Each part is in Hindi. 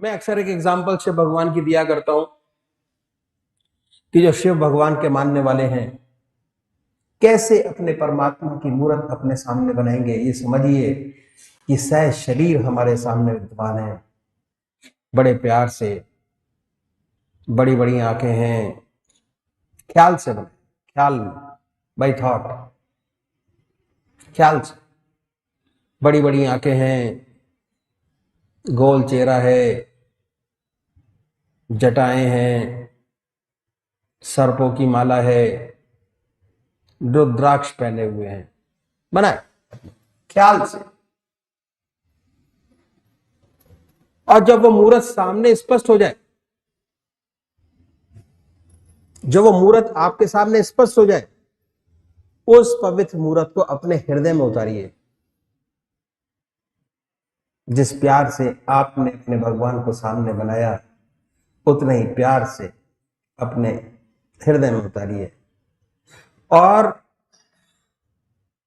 मैं अक्सर एक एग्जाम्पल शिव भगवान की दिया करता हूं कि जो शिव भगवान के मानने वाले हैं कैसे अपने परमात्मा की मूर्त अपने सामने बनाएंगे। ये समझिए कि सह शरीर हमारे सामने विद्यमान है, बड़े प्यार से, बड़ी बड़ी आंखें हैं, ख्याल से बने, ख्याल बाई थॉट, ख्याल से, बड़ी बड़ी आंखें हैं, गोल चेहरा है, जटाएं हैं, सर्पों की माला है, रुद्राक्ष पहने हुए हैं, बनाए ख्याल से। और जब वो मूर्त सामने स्पष्ट हो जाए, जब वो मूर्त आपके सामने स्पष्ट हो जाए, उस पवित्र मूर्त को अपने हृदय में उतारिए। जिस प्यार से आपने अपने भगवान को सामने बनाया, उतने ही प्यार से अपने हृदय में उतारिए। और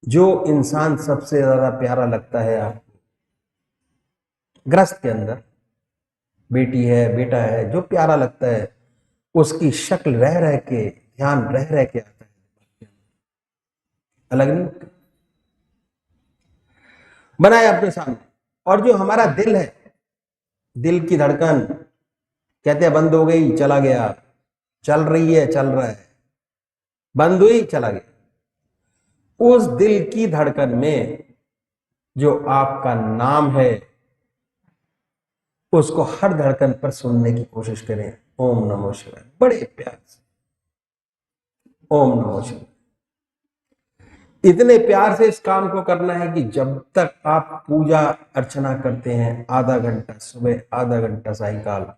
जो इंसान सबसे ज्यादा प्यारा लगता है आपको, ग्रस्त के अंदर बेटी है, बेटा है, जो प्यारा लगता है, उसकी शक्ल रह रह के, ध्यान रह रह के आता है, अलग नहीं बनाए अपने सामने। और जो हमारा दिल है, दिल की धड़कन कहते हैं बंद हो गई, चला गया, चल रही है, चल रहा है, बंद हुई, चला गया, उस दिल की धड़कन में जो आपका नाम है, उसको हर धड़कन पर सुनने की कोशिश करें। ओम नमो शिवाय, बड़े प्यार से ओम नमो शिवाय। इतने प्यार से इस काम को करना है कि जब तक आप पूजा अर्चना करते हैं, आधा घंटा सुबह, आधा घंटा सायंकाल,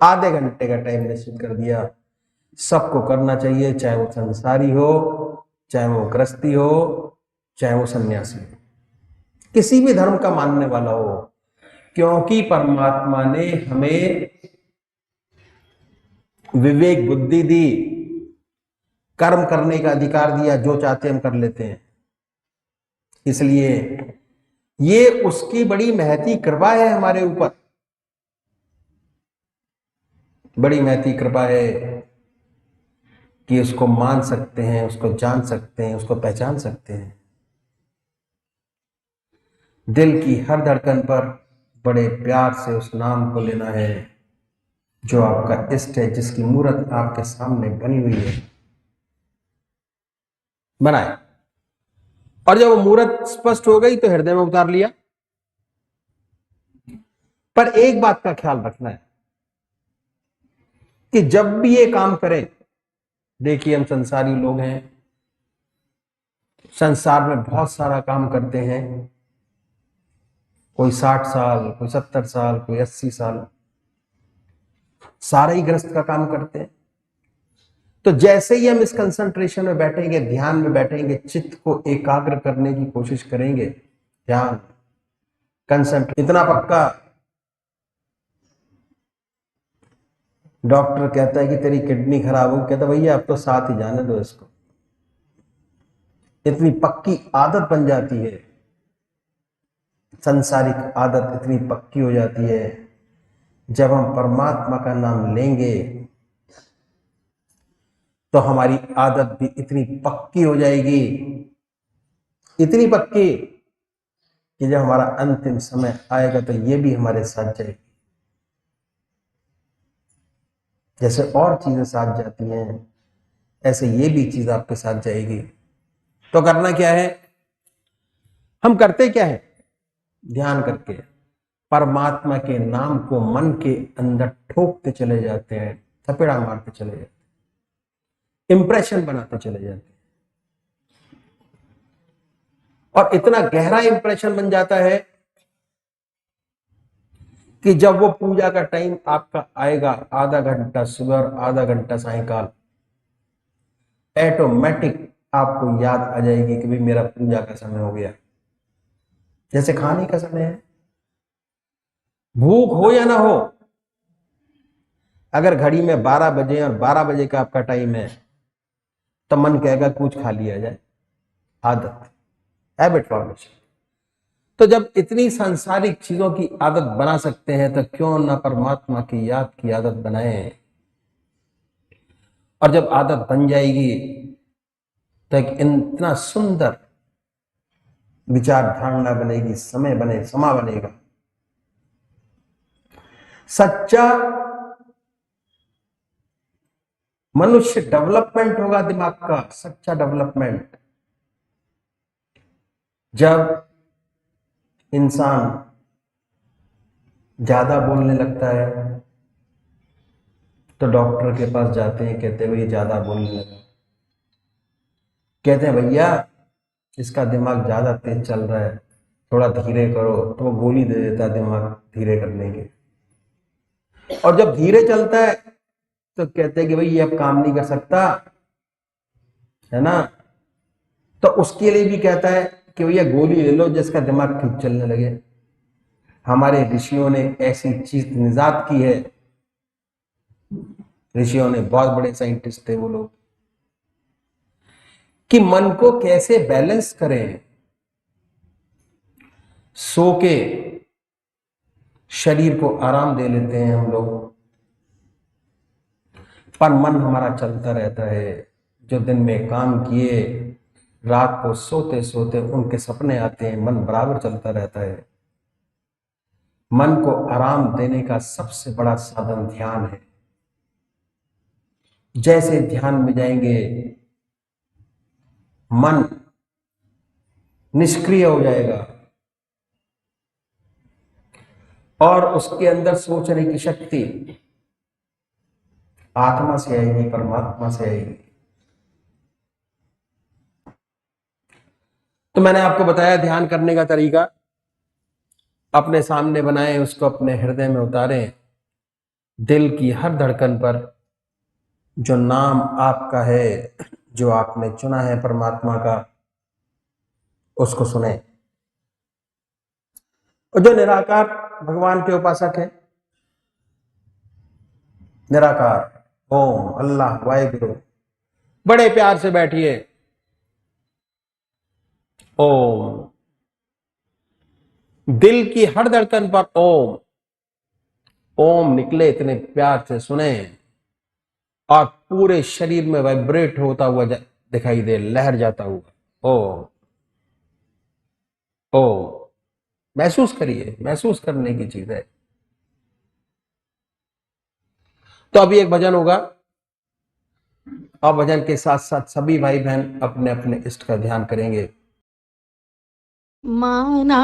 आधे घंटे का टाइम निश्चित कर दिया, सबको करना चाहिए, चाहे वो संसारी हो, चाहे वो गृहस्थी हो, चाहे वो सन्यासी हो, किसी भी धर्म का मानने वाला हो, क्योंकि परमात्मा ने हमें विवेक बुद्धि दी, कर्म करने का अधिकार दिया, जो चाहते हम कर लेते हैं। इसलिए ये उसकी बड़ी महती कृपा है हमारे ऊपर, बड़ी महती कृपा है कि उसको मान सकते हैं, उसको जान सकते हैं, उसको पहचान सकते हैं। दिल की हर धड़कन पर बड़े प्यार से उस नाम को लेना है जो आपका इष्ट है, जिसकी मूर्त आपके सामने बनी हुई है, बनाए। और जब वो मूर्त स्पष्ट हो गई तो हृदय में उतार लिया। पर एक बात का ख्याल रखना है कि जब भी ये काम करें, देखिए हम संसारी लोग हैं, संसार में बहुत सारा काम करते हैं, कोई 60 साल, कोई 70 साल, कोई 80 साल, सारे ही गृहस्थ का काम करते हैं। तो जैसे ही हम इस कंसंट्रेशन में बैठेंगे, ध्यान में बैठेंगे, चित्त को एकाग्र करने की कोशिश करेंगे, ध्यान, कंसंट्रेट इतना पक्का, डॉक्टर कहता है कि तेरी किडनी खराब हो, कहता भैया अब तो साथ ही जाने दो इसको। इतनी पक्की आदत बन जाती है, संसारिक आदत इतनी पक्की हो जाती है। जब हम परमात्मा का नाम लेंगे तो हमारी आदत भी इतनी पक्की हो जाएगी, इतनी पक्की कि जब हमारा अंतिम समय आएगा तो ये भी हमारे साथ जाएगी। जैसे और चीजें साथ जाती हैं, ऐसे ये भी चीज आपके साथ जाएगी। तो करना क्या है, हम करते क्या है, ध्यान करके परमात्मा के नाम को मन के अंदर ठोकते चले जाते हैं, थपेड़ा मारते चले जाते हैं, इंप्रेशन बनाते चले जाते हैं। और इतना गहरा इंप्रेशन बन जाता है कि जब वो पूजा का टाइम आपका आएगा, आधा घंटा सुबह और आधा घंटा सायंकाल, ऑटोमेटिक आपको याद आ जाएगी कि भाई मेरा पूजा का समय हो गया। जैसे खाने का समय है, भूख हो या ना हो, अगर घड़ी में 12 बजे और 12 बजे का आपका टाइम है तो मन कहेगा कुछ खा लिया जाए। आदत, हैबिट फॉर्मेशन। तो जब इतनी सांसारिक चीजों की आदत बना सकते हैं तो क्यों ना परमात्मा की याद की आदत बनाएं। और जब आदत बन जाएगी तो एक इतना सुंदर विचार धारणा बनेगी, समा बनेगा। सच्चा मनुष्य डेवलपमेंट होगा, दिमाग का सच्चा डेवलपमेंट, जब इंसान ज्यादा बोलने लगता है तो डॉक्टर के पास जाते हैं, कहते हैं भाई ज्यादा बोलने लगा। कहते हैं भैया इसका दिमाग ज्यादा तेज चल रहा है, थोड़ा धीरे करो, तो वो गोली दे देता है दिमाग धीरे करने की। और जब धीरे चलता है तो कहते हैं कि भाई ये अब काम नहीं कर सकता, है ना, तो उसके लिए भी कहता है कि भैया गोली ले लो जिसका दिमाग ठीक चलने लगे। हमारे ऋषियों ने ऐसी चीज निजात की है। ऋषियों ने, बहुत बड़े साइंटिस्ट थे वो लोग, कि मन को कैसे बैलेंस करें। सो के शरीर को आराम दे लेते हैं हम लोग, पर मन हमारा चलता रहता है। जो दिन में काम किए, रात को सोते सोते उनके सपने आते हैं, मन बराबर चलता रहता है। मन को आराम देने का सबसे बड़ा साधन ध्यान है। जैसे ध्यान में जाएंगे मन निष्क्रिय हो जाएगा और उसके अंदर सोचने की शक्ति आत्मा से आएगी, परमात्मा से आएगी। तो मैंने आपको बताया ध्यान करने का तरीका। अपने सामने बनाएं, उसको अपने हृदय में उतारें, दिल की हर धड़कन पर जो नाम आपका है, जो आपने चुना है परमात्मा का, उसको सुने। और जो निराकार भगवान के उपासक है, निराकार ओम अल्लाह वाहिगुरु, बड़े प्यार से बैठिए। ओम, दिल की हर धड़कन पर ओम ओम निकले, इतने प्यार से सुने और पूरे शरीर में वाइब्रेट होता हुआ दिखाई दे, लहर जाता हुआ ओम ओम। महसूस करिए, महसूस करने की चीज है। तो अभी एक भजन होगा और भजन के साथ साथ सभी भाई बहन अपने अपने इष्ट का ध्यान करेंगे। माना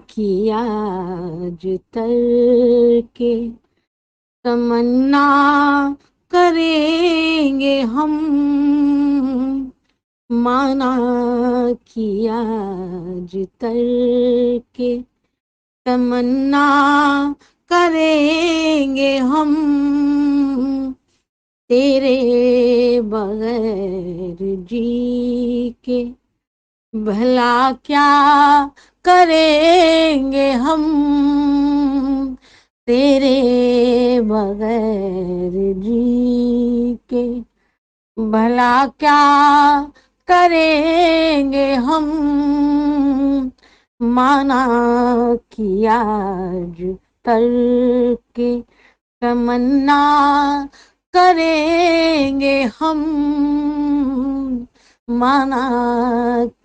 किया जुतर के तमन्ना करेंगे हम, माना किया जुतर के तमन्ना करेंगे हम, तेरे बगैर जी के भला क्या करेंगे हम, तेरे बगैर जी के भला क्या करेंगे हम, माना किया तर के तमन्ना करेंगे हम, माना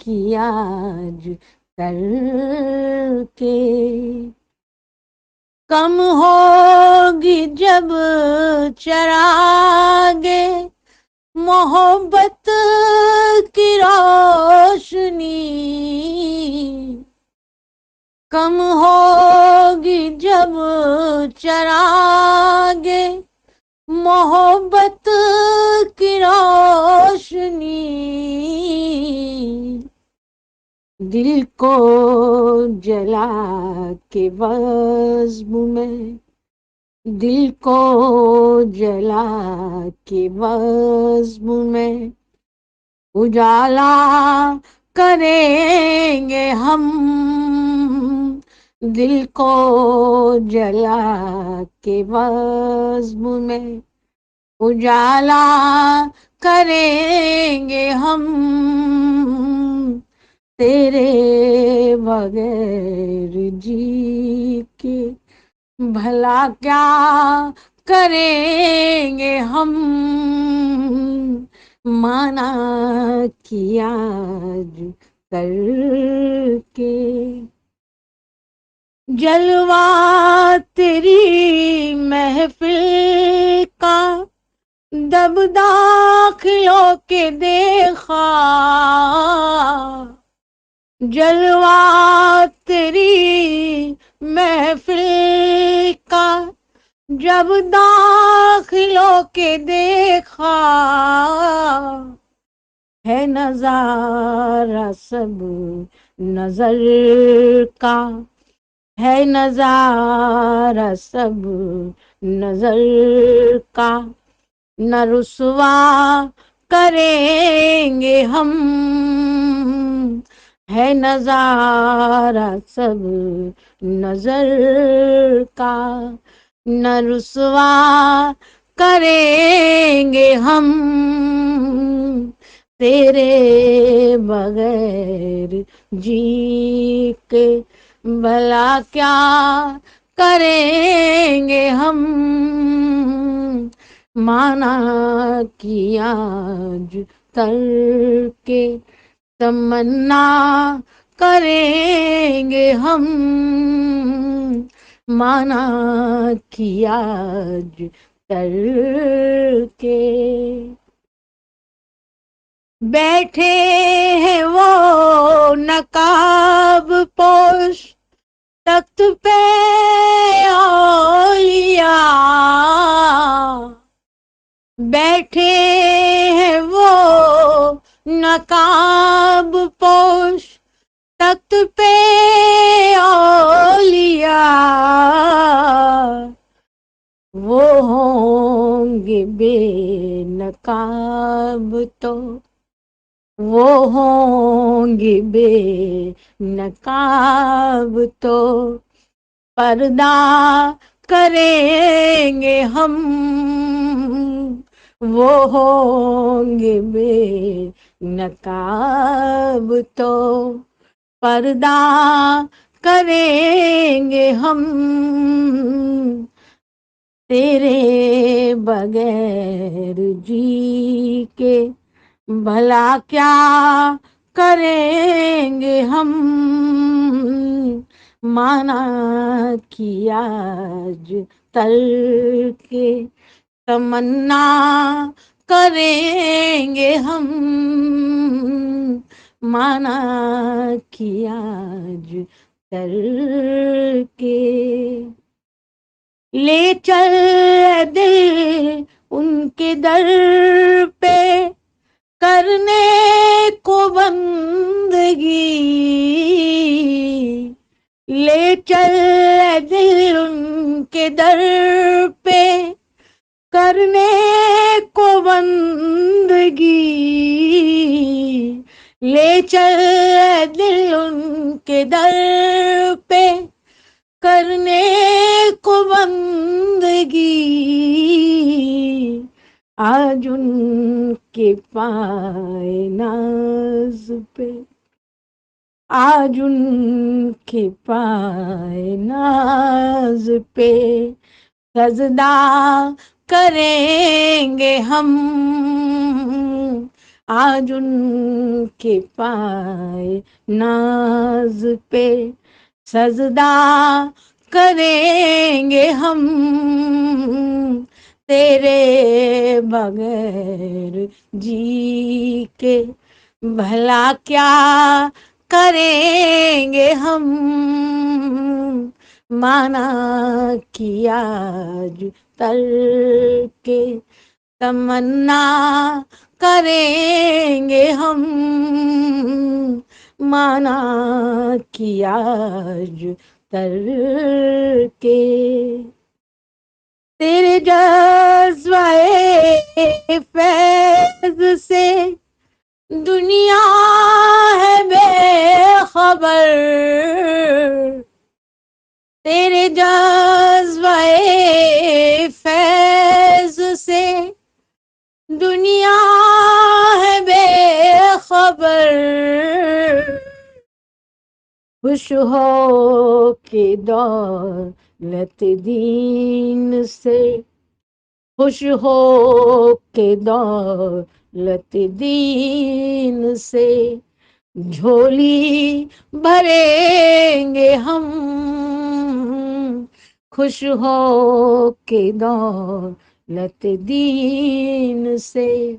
किया करके। कम होगी जब चरागे मोहब्बत की रोशनी, कम होगी जब चरागे मोहब्बत की रोशनी, दिल को जला के बज़्म में, दिल को जला के बज़्म में उजाला करेंगे हम, दिल को जला के बज़्म में उजाला करेंगे हम, तेरे बगैर जी के भला क्या करेंगे हम, माना किया आज करके। जलवा तेरी महफिल का दब दाखिलों के देखा, जलवा तेरी महफिल का जब दाखिलों के देखा, है नजारा सब नजर का, है नजारा सब नजर का। न रुसवा करेंगे हम, है नजारा सब नजर का। न रुसवा करेंगे हम तेरे बगैर जी के, भला क्या करेंगे हम, माना किया आज करके। तमन्ना करेंगे हम, माना किया आज करके। बैठे हैं वो नकाब पोश तख्त पे औलिया, बैठे हैं वो नकाब पोश तख्त पे औलिया, वो होंगे बेनकाब तो, वो होंगे बेनकाब तो पर्दा करेंगे हम, वो होंगे बेनकाब तो पर्दा करेंगे हम तेरे बगैर जी के। भला क्या करेंगे हम, माना किया आज तलके। तमन्ना करेंगे हम, माना किया आज तलके। ले चल दिल उनके दर पे करने को बंदगी, ले चल दिल उनके दर पे करने को बंदगी, ले चल दिल उनके दर पे करने को बंदगी। आज उनके पाए नाज पे, आज उनके पाए नाज पे सजदा करेंगे हम, आज उनके पाए नाज पे सजदा करेंगे हम तेरे बगैर जी के। भला क्या करेंगे हम, माना किया आज तलके। तमन्ना करेंगे हम, माना किया आज तलके। तेरे जज्बाए फैज से दुनिया है बेखबर, तेरे जज्बाए फैज से दुनिया है बेखबर। खुश हो के दौलत दीन से, खुश हो के दौलत दीन से, झोली भरेंगे हम, खुश हो के दौलत दीन से,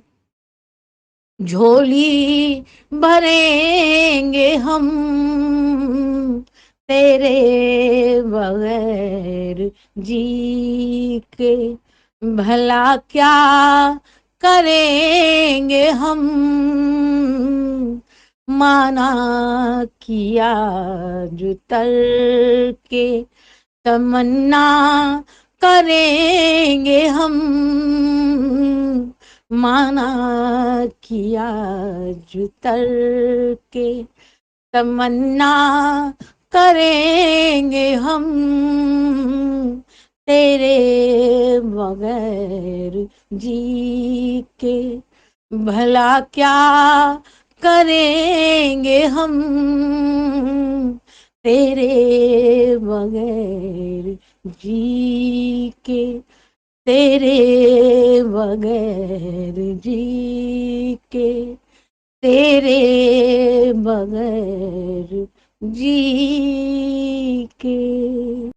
झोली भरेंगे हम तेरे बगैर जी के, भला क्या करेंगे हम, माना किया जो तर के, तमन्ना करेंगे हम, माना किया जो तर के, तमन्ना करेंगे हम तेरे बगैर जी के, भला क्या करेंगे हम तेरे बगैर जी के, तेरे बगैर जी के, तेरे बगैर जी के।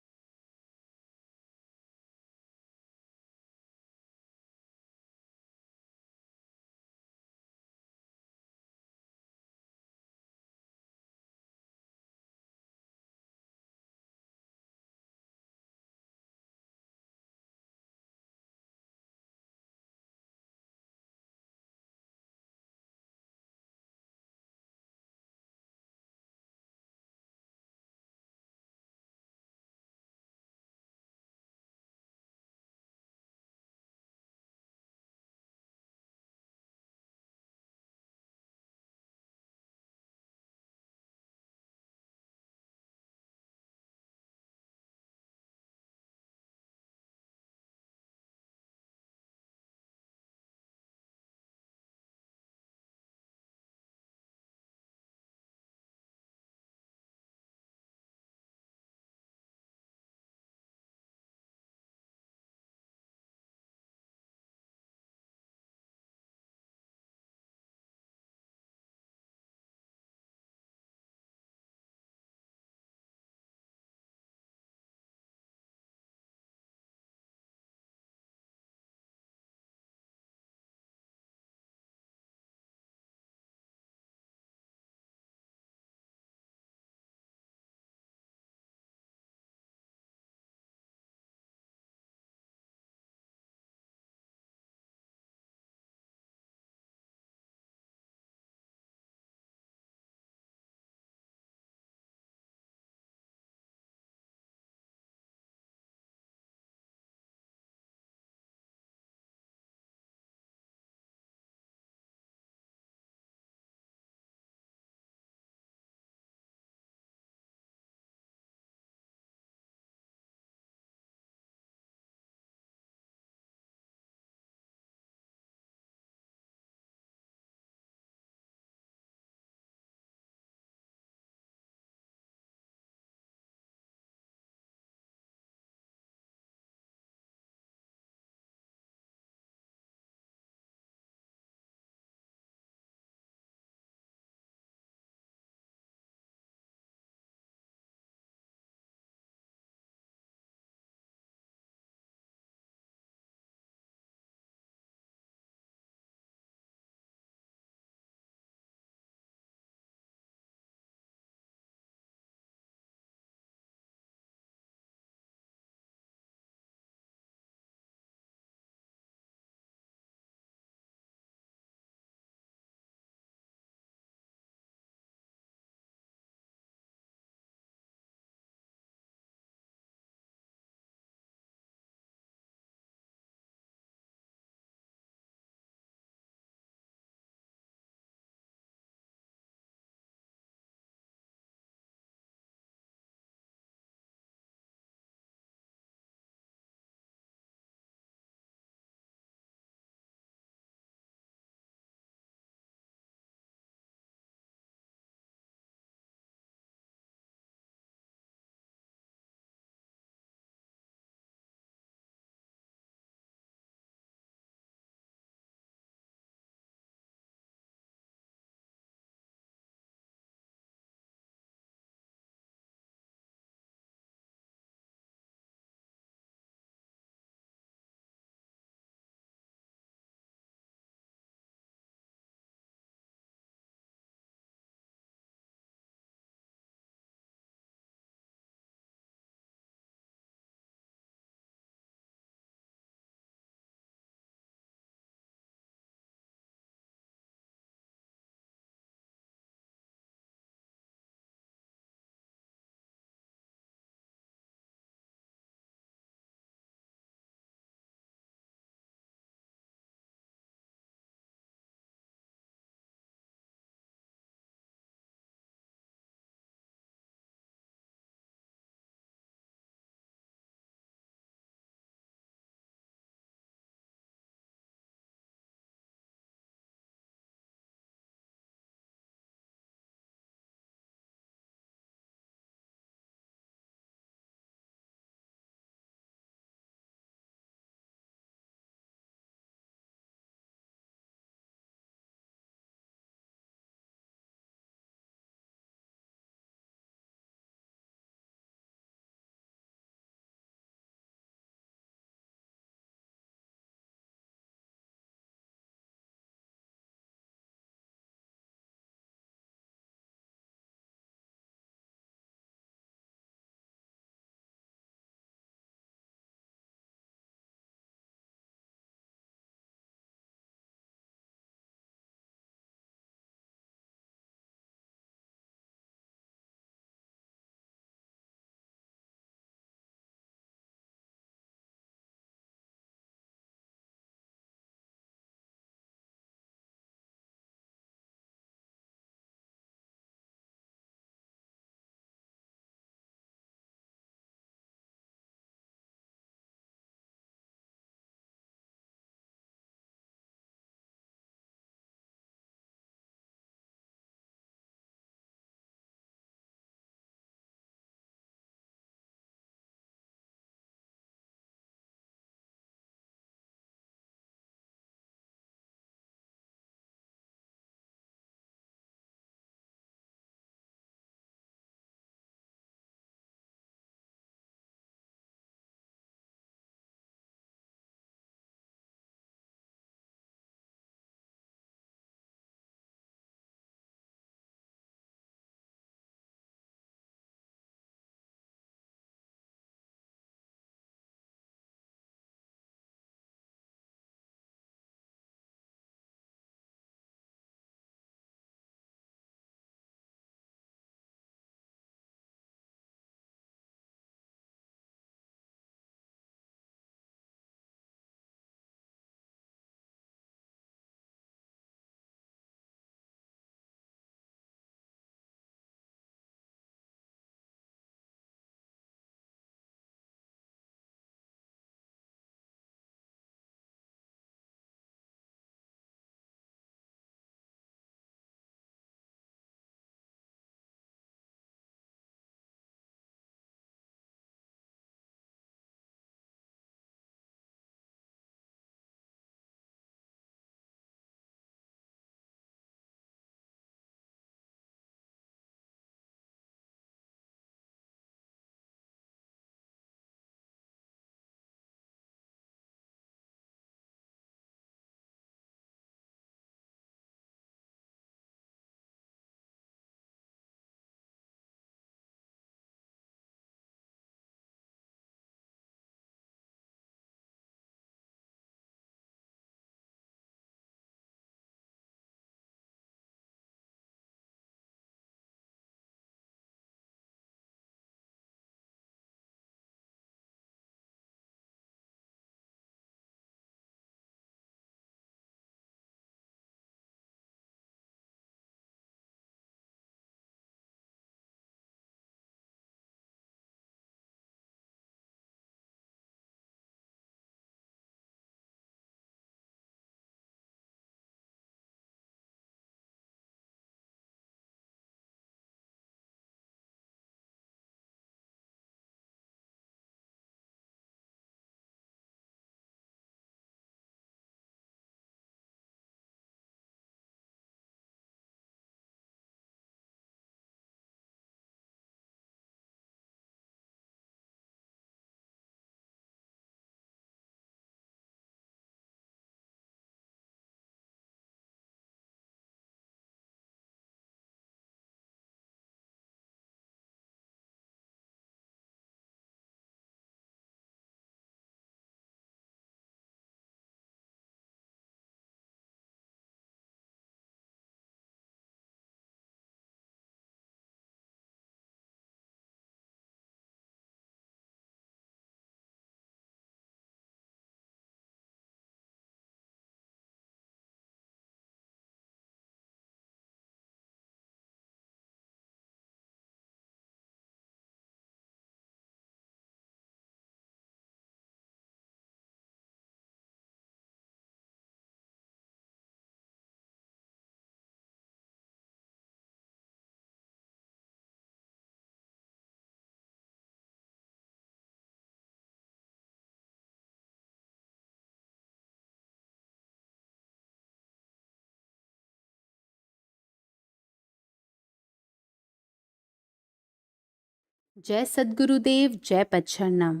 जय सद्गुरुदेव, जय पच्छरणम।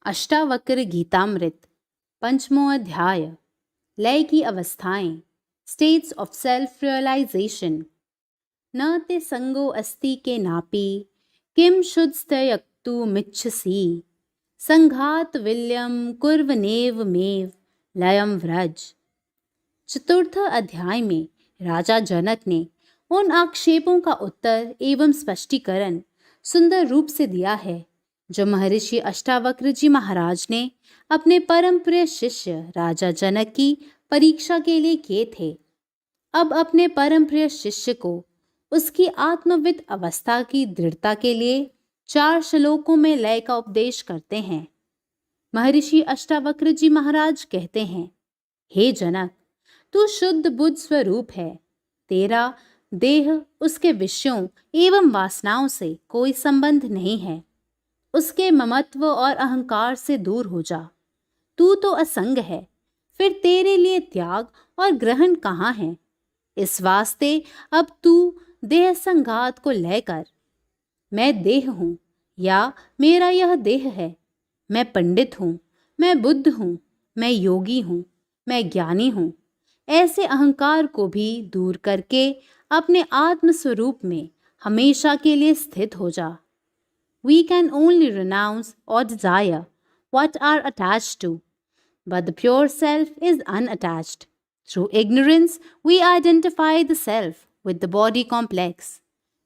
अष्टावक्र गीतामृत, पंचमो अध्याय, लय की अवस्थाएं, स्टेट्स ऑफ सेल्फ रियलाइजेशन। न ते संगो अस्ति के नापि, किम शुद्धस्तयक्तु मिच्छसि, संघात विल्यम कुर्वनेव मेव लयम व्रज। चतुर्थ अध्याय में राजा जनक ने उन आक्षेपों का उत्तर एवं स्पष्टीकरण सुंदर रूप से दिया है जो महर्षि अष्टावक्र जी महाराज ने अपने परम प्रिय शिष्य राजा जनक की परीक्षा के लिए किए थे। अब अपने परम प्रिय शिष्य को उसकी आत्मविद अवस्था की दृढ़ता के लिए 4 श्लोकों में लय का उपदेश करते हैं। महर्षि अष्टावक्र जी महाराज कहते हैं, हे जनक, तू शुद्ध बुद्ध स्वरूप है। तेरा देह उसके विषयों एवं वासनाओं से कोई संबंध नहीं है। उसके ममत्व और अहंकार से दूर हो जा। तू तो असंग है, फिर तेरे लिए त्याग और ग्रहण कहाँ है। इस वास्ते अब तू देह संघात को लय कर। मैं देह हूँ या मेरा यह देह है, मैं पंडित हूँ, मैं बुद्ध हूँ, मैं योगी हूँ, मैं ज्ञानी हूँ, ऐसे अहंकार को भी दूर करके अपने आत्म स्वरूप में हमेशा के लिए स्थित हो जा। We can only renounce or desire what are attached to, but the pure self is unattached. Through ignorance, we identify the self with the body complex.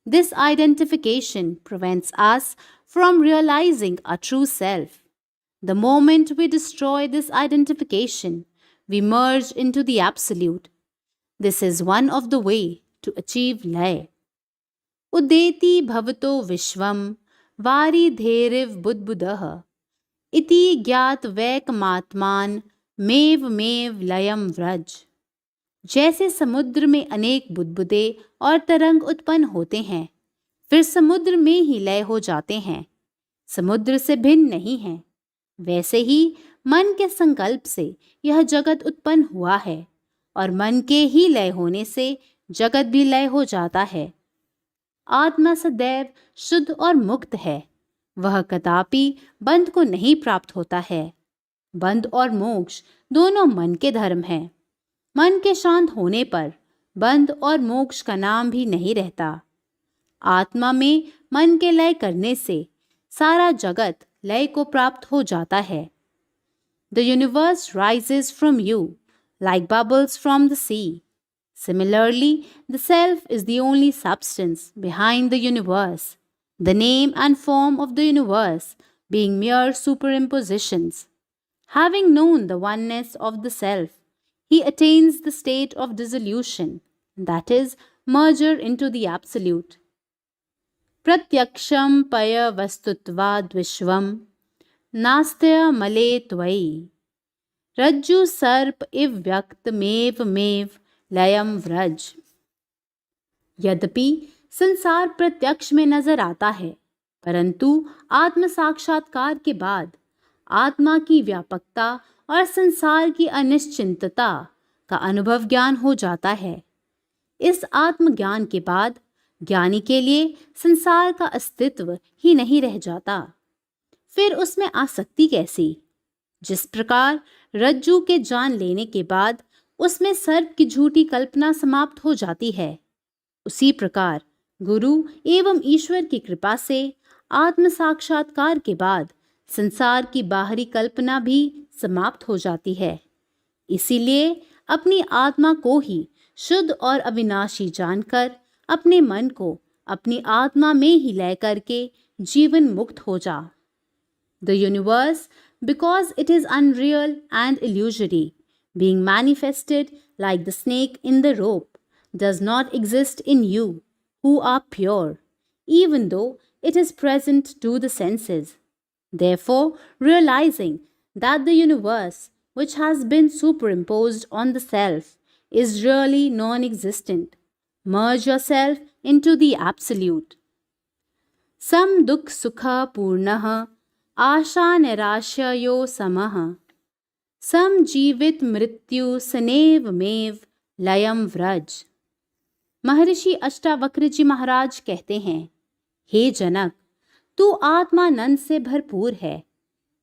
This identification prevents us from realizing our true self. The moment we destroy this identification, we merge into the Absolute. This is one of the way to achieve lay. उदेति भवतो विश्वम वारिधेरिव बुद्बुदः इति ज्ञात वैकमात्मान मेव मेव लयम व्रज। जैसे समुद्र में अनेक बुदबुदे और तरंग उत्पन्न होते हैं, फिर समुद्र में ही लय हो जाते हैं, समुद्र से भिन्न नहीं है, वैसे ही मन के संकल्प से यह जगत उत्पन्न हुआ है और मन के ही लय होने से जगत भी लय हो जाता है। आत्मा सदैव शुद्ध और मुक्त है, वह कदापि बंध को नहीं प्राप्त होता है। बंध और मोक्ष दोनों मन के धर्म हैं। मन के शांत होने पर बंध और मोक्ष का नाम भी नहीं रहता। आत्मा में मन के लय करने से सारा जगत लय को प्राप्त हो जाता है। The universe rises from you like bubbles from the sea. Similarly, the self is the only substance behind the universe, the name and form of the universe being mere superimpositions. Having known the oneness of the self, he attains the state of dissolution, that is, merger into the Absolute. Pratyaksham paya vastutvad vishvam नास्त्य मले त्वयि रज्जु सर्प इव व्यक्त मेव मेव लयम व्रज। यद्यपि संसार प्रत्यक्ष में नजर आता है, परंतु आत्म साक्षात्कार के बाद आत्मा की व्यापकता और संसार की अनिश्चितता का अनुभव ज्ञान हो जाता है। इस आत्मज्ञान के बाद ज्ञानी के लिए संसार का अस्तित्व ही नहीं रह जाता। फिर उसमें आसक्ति कैसी? जिस प्रकार रज्जू के जान लेने के बाद उसमें सर्प की झूठी कल्पना समाप्त हो जाती है, उसी प्रकार गुरु एवं ईश्वर की कृपा से आत्म साक्षात्कार के बाद संसार की बाहरी कल्पना भी समाप्त हो जाती है। इसीलिए अपनी आत्मा को ही शुद्ध और अविनाशी जानकर अपने मन को अपनी आत्मा में ही लय करके जीवन मुक्त हो जा। The universe, because it is unreal and illusory, being manifested like the snake in the rope, does not exist in you, who are pure, even though it is present to the senses. Therefore, realizing that the universe, which has been superimposed on the self, is really non-existent, merge yourself into the Absolute. Sam dukh sukha purnah आशा निराशयो समः सम जीवित मृत्यु सनेव मेव लयम व्रज। महर्षि अष्टावक्र जी महाराज कहते हैं, हे जनक, तू आत्मानंद से भरपूर है।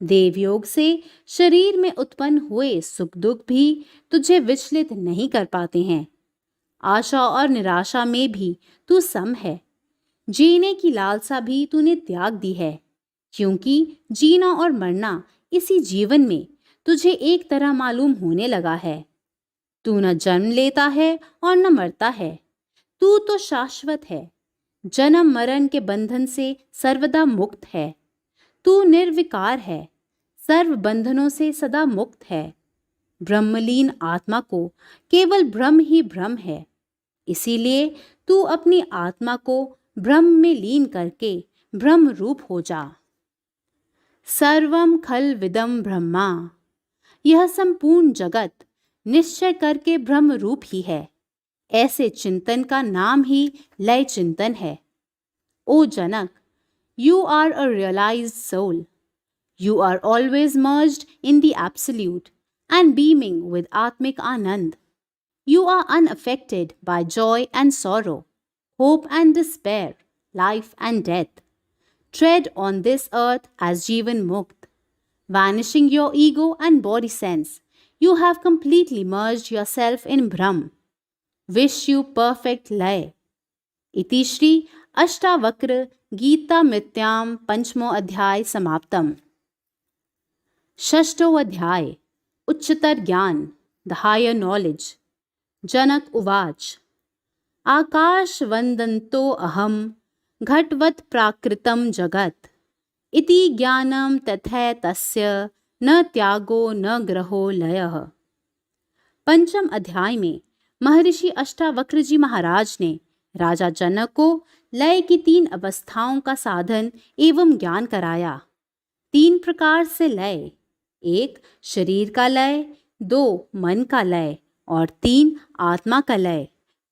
देवयोग से शरीर में उत्पन्न हुए सुख दुख भी तुझे विचलित नहीं कर पाते हैं। आशा और निराशा में भी तू सम है। जीने की लालसा भी तूने त्याग दी है, क्योंकि जीना और मरना इसी जीवन में तुझे एक तरह मालूम होने लगा है। तू न जन्म लेता है और न मरता है। तू तो शाश्वत है, जन्म मरण के बंधन से सर्वदा मुक्त है। तू निर्विकार है, सर्व बंधनों से सदा मुक्त है। ब्रह्मलीन आत्मा को केवल ब्रह्म ही ब्रह्म है। इसीलिए तू अपनी आत्मा को ब्रह्म में लीन करके ब्रह्म रूप हो जा। सर्वम खल विदम ब्रह्मा, यह संपूर्ण जगत निश्चय करके ब्रह्म रूप ही है। ऐसे चिंतन का नाम ही लय चिंतन है। ओ जनक, you are a realized soul. You are always merged in the Absolute and beaming with Atmic Anand. You are unaffected by joy and sorrow, hope and despair, life and death. Tread on this earth as Jivan Mukt. Vanishing your ego and body sense, you have completely merged yourself in Brahm. Wish you perfect lay. इति श्री अष्टावक्र गीतामृत्याम पंचमो अध्याय समाप्तम। षष्ठो अध्याय उच्चतर ज्ञान, द हायर नॉलेज। जनक उवाच आकाशवन्दन्तो अहम घटवत् प्राकृतं जगत् इति ज्ञानं तथै तस्य न त्यागो न ग्रहो लयः। पंचम अध्याय में महर्षि अष्टावक्र जी महाराज ने राजा जनक को लय की 3 अवस्थाओं का साधन एवं ज्ञान कराया। 3 प्रकार से लय, 1 शरीर का लय, 2 मन का लय और 3 आत्मा का लय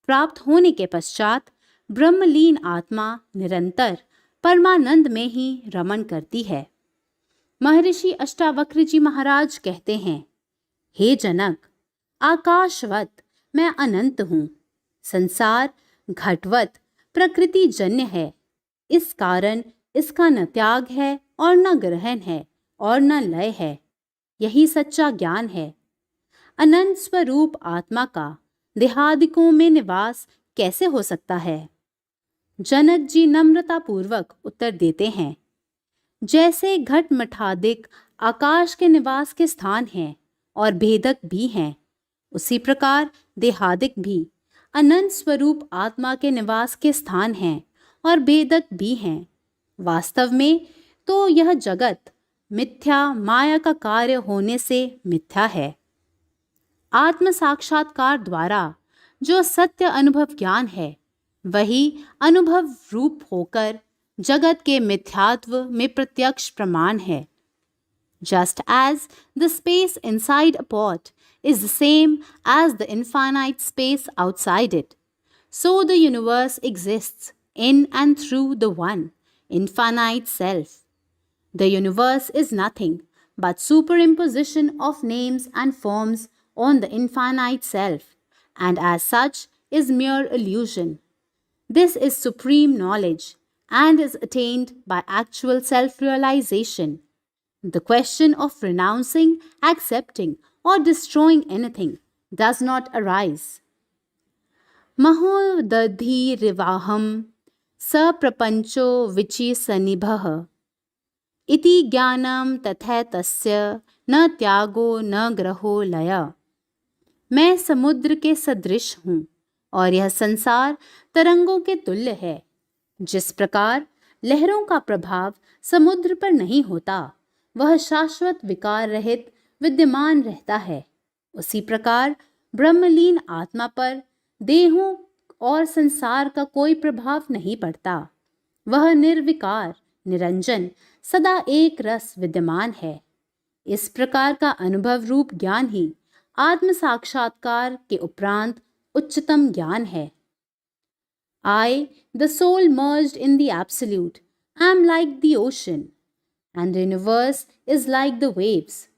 प्राप्त होने के पश्चात ब्रह्मलीन आत्मा निरंतर परमानंद में ही रमण करती है। महर्षि अष्टावक्र जी महाराज कहते हैं, हे जनक, आकाशवत मैं अनंत हूँ। संसार घटवत प्रकृति जन्य है। इस कारण इसका न त्याग है और न ग्रहण है और न लय है। यही सच्चा ज्ञान है। अनंत स्वरूप आत्मा का देहादिकों में निवास कैसे हो सकता है? जनक जी नम्रता पूर्वक उत्तर देते हैं, जैसे घट मठादिक आकाश के निवास के स्थान हैं और भेदक भी हैं, उसी प्रकार देहादिक भी अनंत स्वरूप आत्मा के निवास के स्थान हैं और भेदक भी हैं। वास्तव में तो यह जगत मिथ्या माया का कार्य होने से मिथ्या है। आत्म साक्षात्कार द्वारा जो सत्य अनुभव ज्ञान है, वही अनुभव रूप होकर जगत के मिथ्यात्व में प्रत्यक्ष प्रमाण है। Just as the space inside a pot is the same as the infinite space outside it, so the universe exists in and through the one, infinite self. The universe is nothing but superimposition of names and forms on the infinite self, and as such is mere illusion. This is supreme knowledge and is attained by actual self-realization. The question of renouncing, accepting, or destroying anything does not arise. Mahodadhirivaham saprapancho vichisanibhah iti jnanam tathai tasya न त्यागो न ग्रहो लय। मैं समुद्र के सदृश हूँ और यह संसार तरंगों के तुल्य है। जिस प्रकार लहरों का प्रभाव समुद्र पर नहीं होता, वह शाश्वत विकार रहित विद्यमान रहता है, उसी प्रकार ब्रह्मलीन आत्मा पर देहों और संसार का कोई प्रभाव नहीं पड़ता। वह निर्विकार निरंजन सदा एक रस विद्यमान है। इस प्रकार का अनुभव रूप ज्ञान ही आत्म साक्षात्कार के उपरांत उच्चतम ज्ञान है। I, the soul merged in the Absolute, am like the ocean, and the universe is like the waves.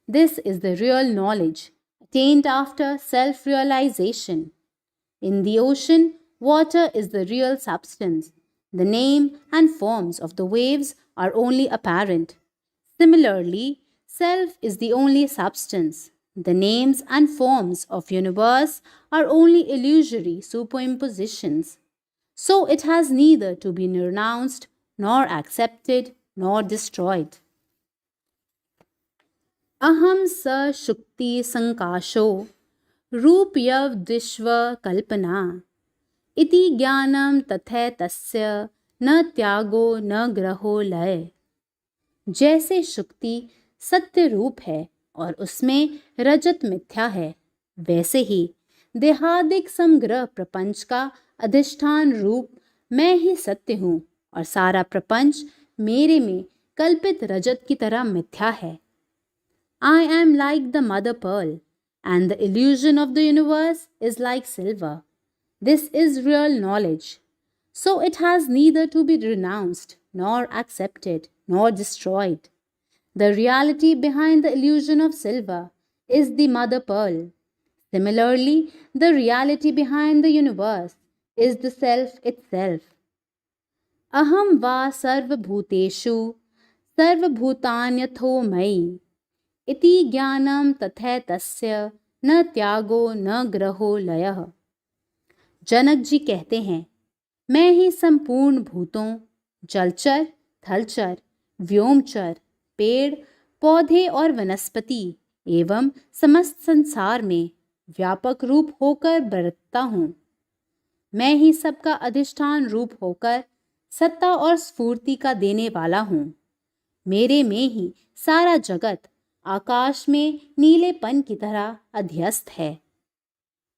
This is the real knowledge attained after self-realization. In the ocean, water is the real substance. The name and forms of the waves are only apparent. Similarly, self is the only substance. The names and forms of universe are only illusory superimpositions. So it has neither to be renounced, nor accepted, nor destroyed. अहम स शुक्ति संकाशो रूपयव दिश्व कल्पना इति ज्ञानम तथै तस्य न त्यागो न ग्रहो लय। जैसे शुक्ति सत्य रूप है और उसमें रजत मिथ्या है, वैसे ही देहादिक समग्र प्रपंच का अधिष्ठान रूप मैं ही सत्य हूँ और सारा प्रपंच मेरे में कल्पित रजत की तरह मिथ्या है। I am like the mother pearl, and the illusion of the universe is like silver. This is real knowledge. So it has neither to be renounced, nor accepted, nor destroyed. The reality behind the illusion of silver is the mother pearl. Similarly, the reality behind the universe is the self itself. Aham va sarvabhuteshu sarvabhutanyatho mayi इति ज्ञानम तथै तस्य न त्यागो न ग्रहो लयः। जनक जी कहते हैं, मैं ही संपूर्ण भूतों, जलचर, थलचर, व्योमचर, पेड़, पौधे और वनस्पति एवं समस्त संसार में व्यापक रूप होकर बरतता हूँ। मैं ही सबका अधिष्ठान रूप होकर सत्ता और स्फूर्ति का देने वाला हूँ। मेरे में ही सारा जगत आकाश में नीलेपन की तरह अध्यस्त है।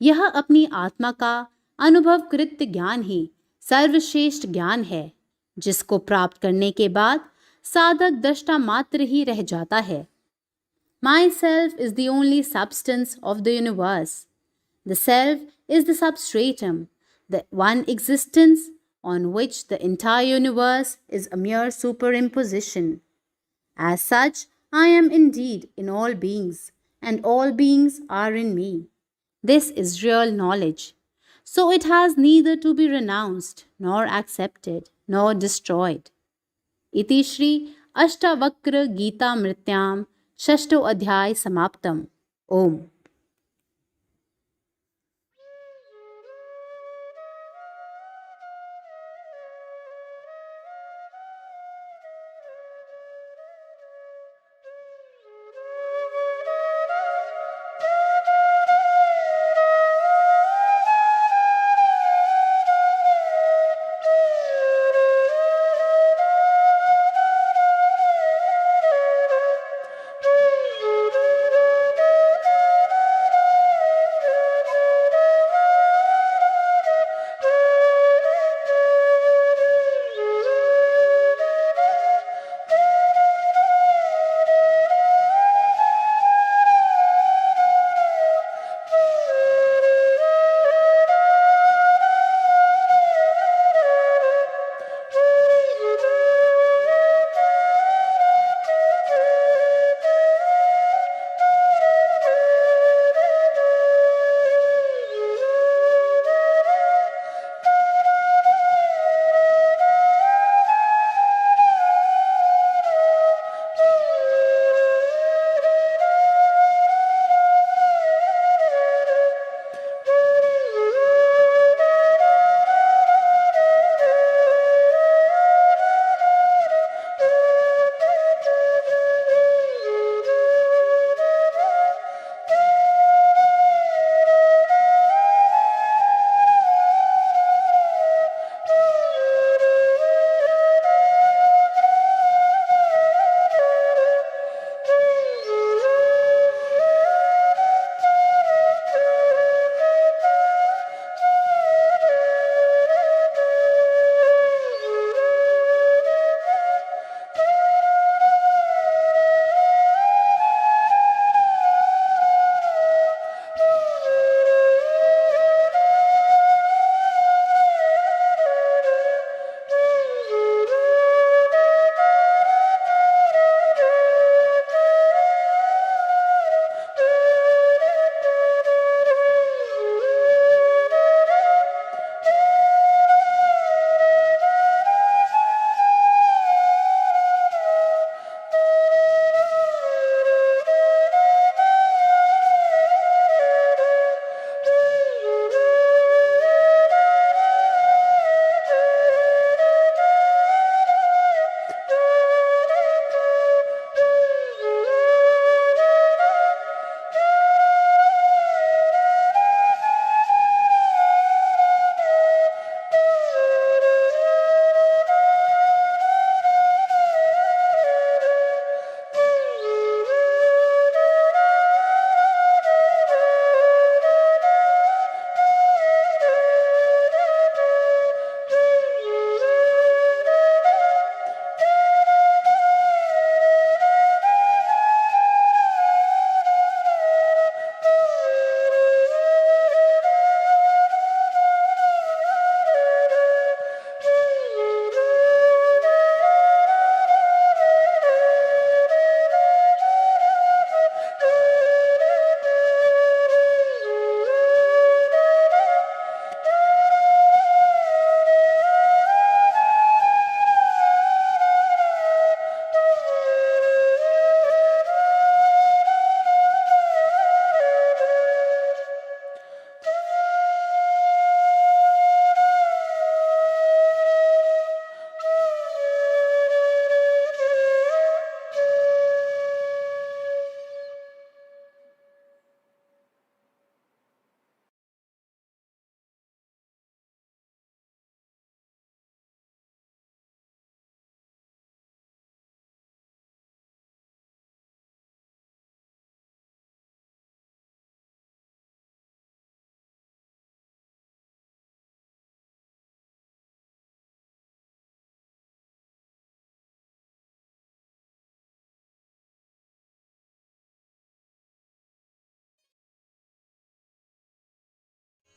यह अपनी आत्मा का अनुभवकृत ज्ञान ही सर्वश्रेष्ठ ज्ञान है, जिसको प्राप्त करने के बाद साधक दृष्टा मात्र ही रह जाता है। My self is the only substance of the universe. The self is the substratum, the one existence on which the entire universe is a mere superimposition. As such, I am indeed in all beings, and all beings are in me. This is real knowledge. So it has neither to be renounced, nor accepted, nor destroyed. इति श्री अष्टावक्र गीतामृत्याम षष्ठो अध्याय समाप्तम। ओम।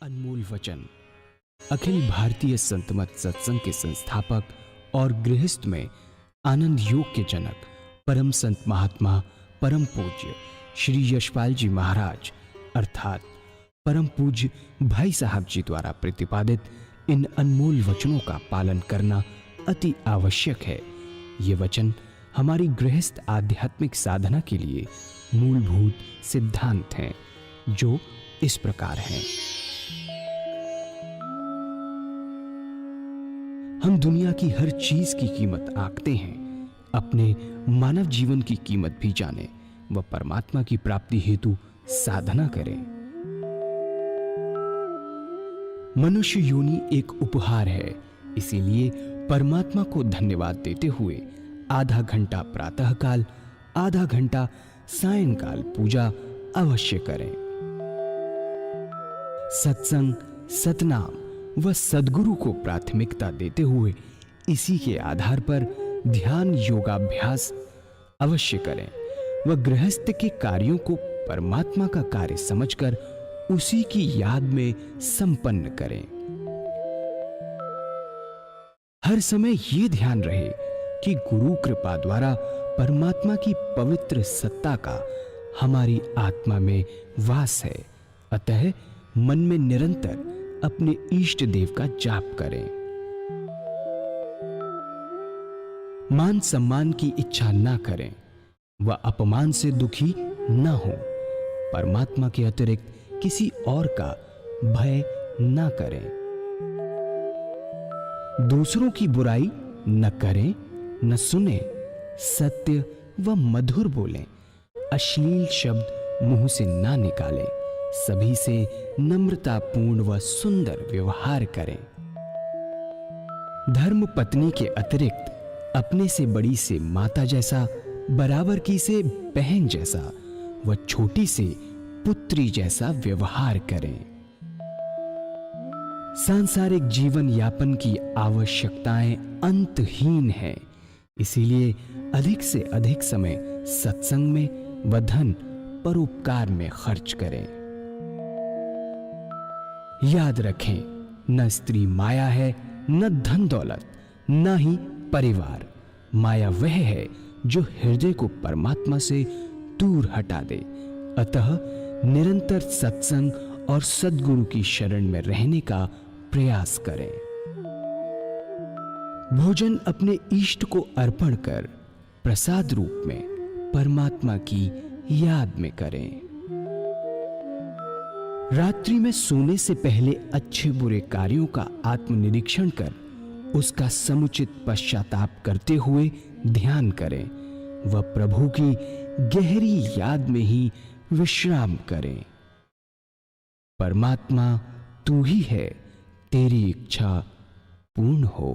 अनमोल वचन अखिल भारतीय संतमत सत्संग के संस्थापक और गृहस्थ में आनंद योग के जनक परम संत महात्मा परम पूज्य श्री यशपाल जी महाराज अर्थात परम पूज्य भाई साहब जी द्वारा प्रतिपादित इन अनमोल वचनों का पालन करना अति आवश्यक है। ये वचन हमारी गृहस्थ आध्यात्मिक साधना के लिए मूलभूत सिद्धांत हैं, जो इस प्रकार हैं। हम दुनिया की हर चीज की कीमत आंकते हैं, अपने मानव जीवन की कीमत भी जाने व परमात्मा की प्राप्ति हेतु साधना करें। मनुष्य योनि एक उपहार है, इसीलिए परमात्मा को धन्यवाद देते हुए आधा घंटा प्रातःकाल, आधा घंटा सायंकाल पूजा अवश्य करें। सत्संग, सतनाम व सद्गुरु को प्राथमिकता देते हुए इसी के आधार पर ध्यान योगाभ्यास अवश्य करें व गृहस्थ के कार्यों को परमात्मा का कार्य समझकर उसी की याद में संपन्न करें। हर समय ये ध्यान रहे कि गुरु कृपा द्वारा परमात्मा की पवित्र सत्ता का हमारी आत्मा में वास है, अतः मन में निरंतर अपने इष्ट देव का जाप करें। मान सम्मान की इच्छा ना करें व अपमान से दुखी ना हो। परमात्मा के अतिरिक्त किसी और का भय ना करें। दूसरों की बुराई न करें, न सुने, सत्य व मधुर बोलें, अश्लील शब्द मुंह से ना निकालें, सभी से नम्रतापूर्ण व सुंदर व्यवहार करें। धर्म पत्नी के अतिरिक्त अपने से बड़ी से माता जैसा, बराबर की से बहन जैसा व छोटी से पुत्री जैसा व्यवहार करें। सांसारिक जीवन यापन की आवश्यकताएं अंतहीन हैं, इसीलिए अधिक से अधिक समय सत्संग में व धन परोपकार में खर्च करें। याद रखें, न स्त्री माया है, न धन दौलत, न ही परिवार। माया वह है जो हृदय को परमात्मा से दूर हटा दे। अतः निरंतर सत्संग और सद्गुरु की शरण में रहने का प्रयास करें। भोजन अपने इष्ट को अर्पण कर प्रसाद रूप में परमात्मा की याद में करें। रात्रि में सोने से पहले अच्छे बुरे कार्यों का आत्मनिरीक्षण कर उसका समुचित पश्चाताप करते हुए ध्यान करें व प्रभु की गहरी याद में ही विश्राम करें। परमात्मा तू ही है, तेरी इच्छा पूर्ण हो।